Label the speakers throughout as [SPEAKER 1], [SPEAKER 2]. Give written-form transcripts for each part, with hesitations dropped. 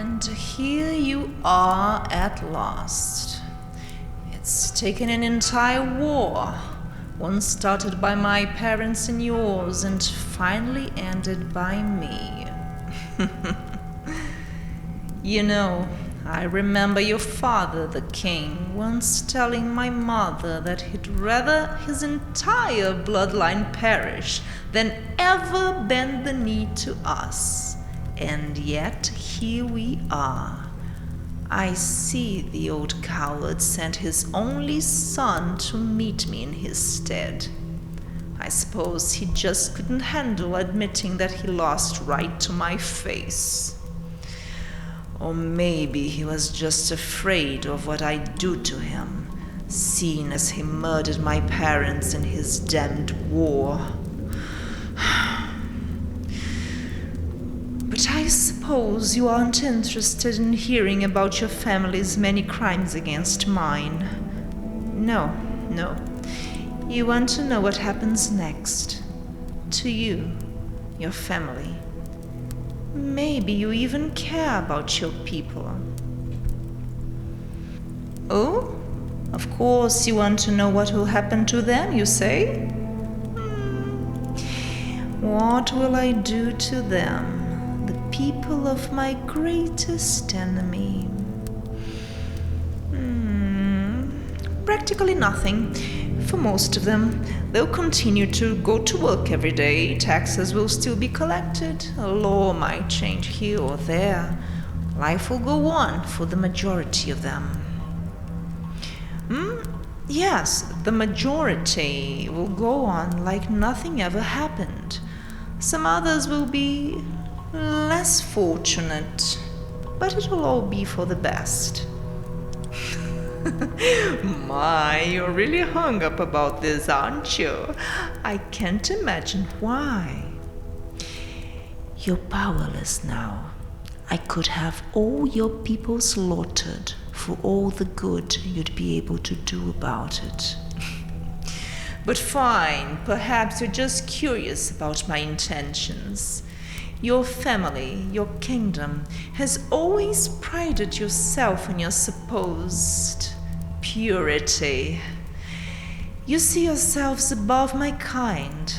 [SPEAKER 1] And here you are at last. It's taken an entire war, one started by my parents and yours, and finally ended by me. You know, I remember your father, the king, once telling my mother that he'd rather his entire bloodline perish than ever bend the knee to us. And yet here we are. I see the old coward sent his only son to meet me in his stead. I suppose he just couldn't handle admitting that he lost right to my face. Or maybe he was just afraid of what I'd do to him, seeing as he murdered my parents in his damned war. But I suppose you aren't interested in hearing about your family's many crimes against mine. No. You want to know what happens next. To you, your family. Maybe you even care about your people. Oh? Of course you want to know what will happen to them, you say? What will I do to them? The people of my greatest enemy. Practically nothing. For most of them, they'll continue to go to work every day, taxes will still be collected, a law might change here or there. Life will go on for the majority of them. Yes, the majority will go on like nothing ever happened. Some others will be less fortunate, but it will all be for the best. My, you're really hung up about this, aren't you? I can't imagine why. You're powerless now. I could have all your people slaughtered for all the good you'd be able to do about it. But fine, perhaps you're just curious about my intentions. Your family, your kingdom, has always prided yourself on your supposed purity. You see yourselves above my kind.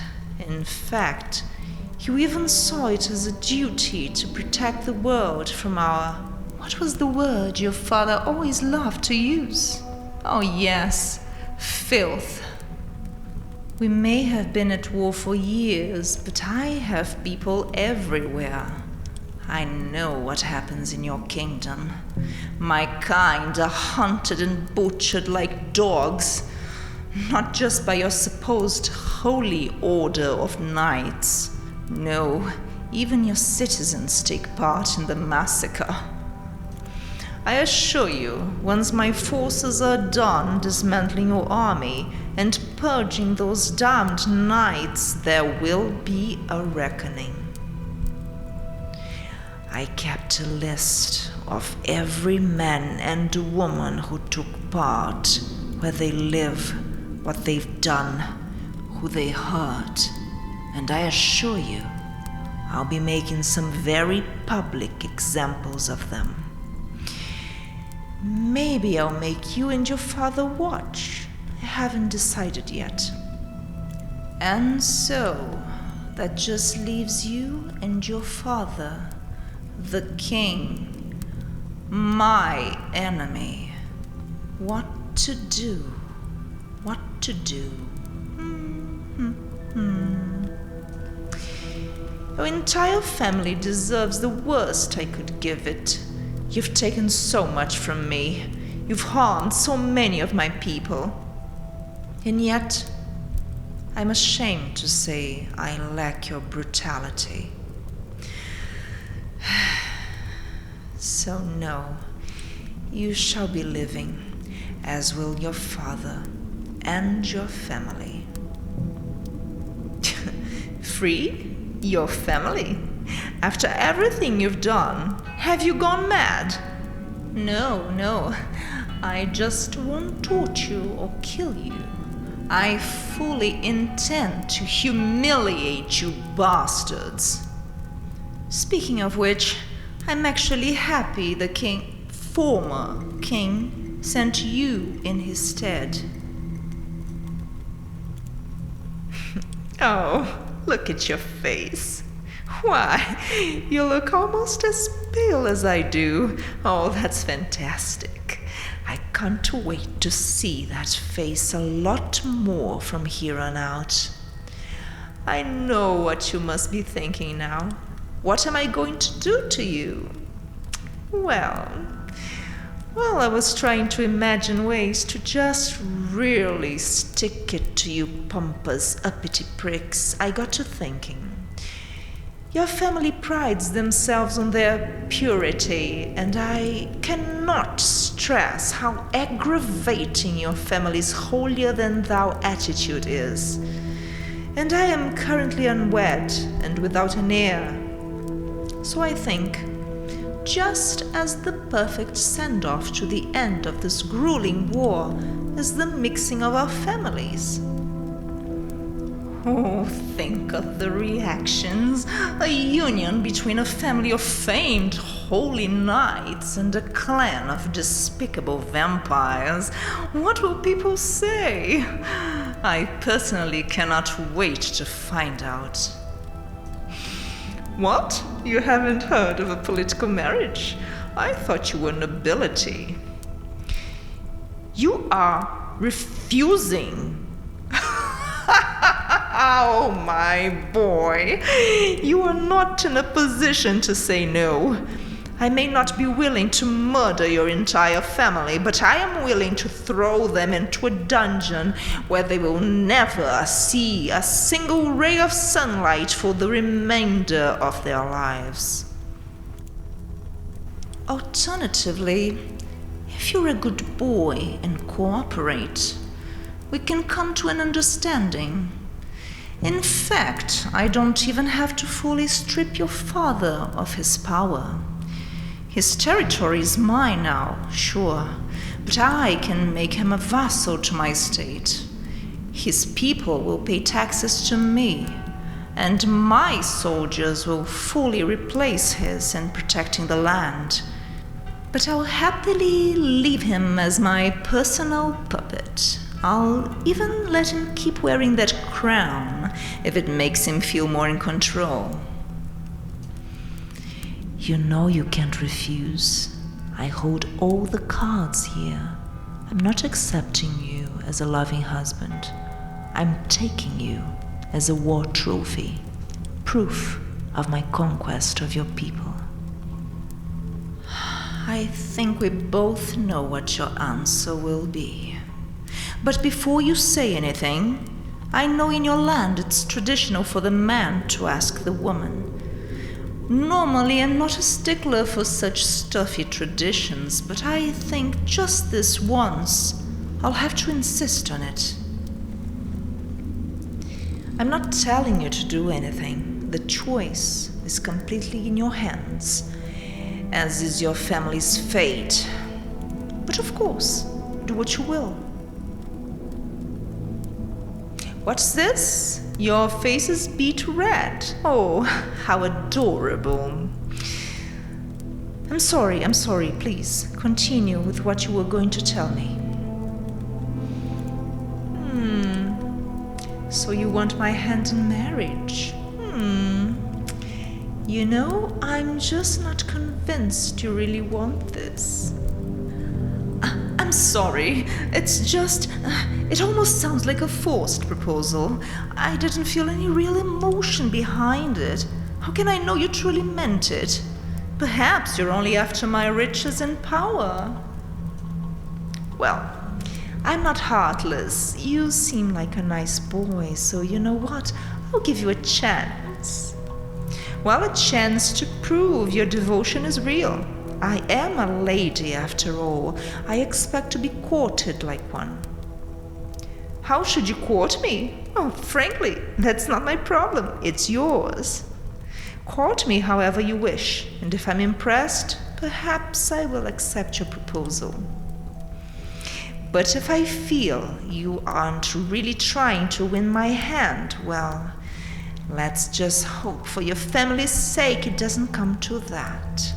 [SPEAKER 1] In fact, you even saw it as a duty to protect the world from our... What was the word your father always loved to use? Oh yes, filth. We may have been at war for years, but I have people everywhere. I know what happens in your kingdom. My kind are hunted and butchered like dogs, not just by your supposed holy order of knights. No, even your citizens take part in the massacre. I assure you, once my forces are done dismantling your army and purging those damned knights, there will be a reckoning. I kept a list of every man and woman who took part, where they live, what they've done, who they hurt, and I assure you, I'll be making some very public examples of them. Maybe I'll make you and your father watch. I haven't decided yet. And so, that just leaves you and your father, the king, my enemy. What to do? What to do? Your entire family deserves the worst I could give it. You've taken so much from me. You've harmed so many of my people. And yet, I'm ashamed to say I lack your brutality. So no, you shall be living, as will your father and your family. Free? Your family? After everything you've done, have you gone mad? No, I just won't torture you or kill you. I fully intend to humiliate you bastards. Speaking of which, I'm actually happy the former king, sent you in his stead. Oh, look at your face. Why, you look almost as pale as I do. Oh, that's fantastic. I can't wait to see that face a lot more from here on out. I know what you must be thinking now. What am I going to do to you? Well, I was trying to imagine ways to just really stick it to you pompous, uppity pricks. I got to thinking. Your family prides themselves on their purity, and I cannot stress how aggravating your family's holier-than-thou attitude is. And I am currently unwed and without an heir. So I think, just as the perfect send-off to the end of this grueling war is the mixing of our families. Oh, think of the reactions. A union between a family of famed holy knights and a clan of despicable vampires. What will people say? I personally cannot wait to find out. What? You haven't heard of a political marriage? I thought you were nobility. You are refusing. Oh, my boy, you are not in a position to say no. I may not be willing to murder your entire family, but I am willing to throw them into a dungeon where they will never see a single ray of sunlight for the remainder of their lives. Alternatively, if you're a good boy and cooperate, we can come to an understanding. In fact, I don't even have to fully strip your father of his power. His territory is mine now, sure, but I can make him a vassal to my state. His people will pay taxes to me, and my soldiers will fully replace his in protecting the land. But I'll happily leave him as my personal puppet. I'll even let him keep wearing that crown if it makes him feel more in control. You know you can't refuse. I hold all the cards here. I'm not accepting you as a loving husband. I'm taking you as a war trophy, proof of my conquest of your people. I think we both know what your answer will be. But before you say anything, I know in your land it's traditional for the man to ask the woman. Normally, I'm not a stickler for such stuffy traditions, but I think just this once, I'll have to insist on it. I'm not telling you to do anything. The choice is completely in your hands, as is your family's fate. But of course, do what you will. What's this? Your face is beet red. Oh, how adorable. I'm sorry, please. Continue with what you were going to tell me. So you want my hand in marriage? You know, I'm just not convinced you really want this. I'm sorry. It's just... it almost sounds like a forced proposal. I didn't feel any real emotion behind it. How can I know you truly meant it? Perhaps you're only after my riches and power. Well, I'm not heartless. You seem like a nice boy, so you know what? I'll give you a chance. Well, a chance to prove your devotion is real. I am a lady, after all. I expect to be courted like one. How should you court me? Oh, frankly, that's not my problem. It's yours. Court me however you wish, and if I'm impressed, perhaps I will accept your proposal. But if I feel you aren't really trying to win my hand, well, let's just hope for your family's sake it doesn't come to that.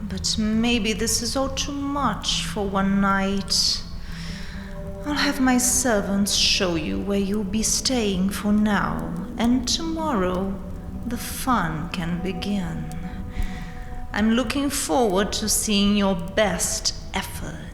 [SPEAKER 1] But maybe this is all too much for one night. I'll have my servants show you where you'll be staying for now, and tomorrow the fun can begin. I'm looking forward to seeing your best effort.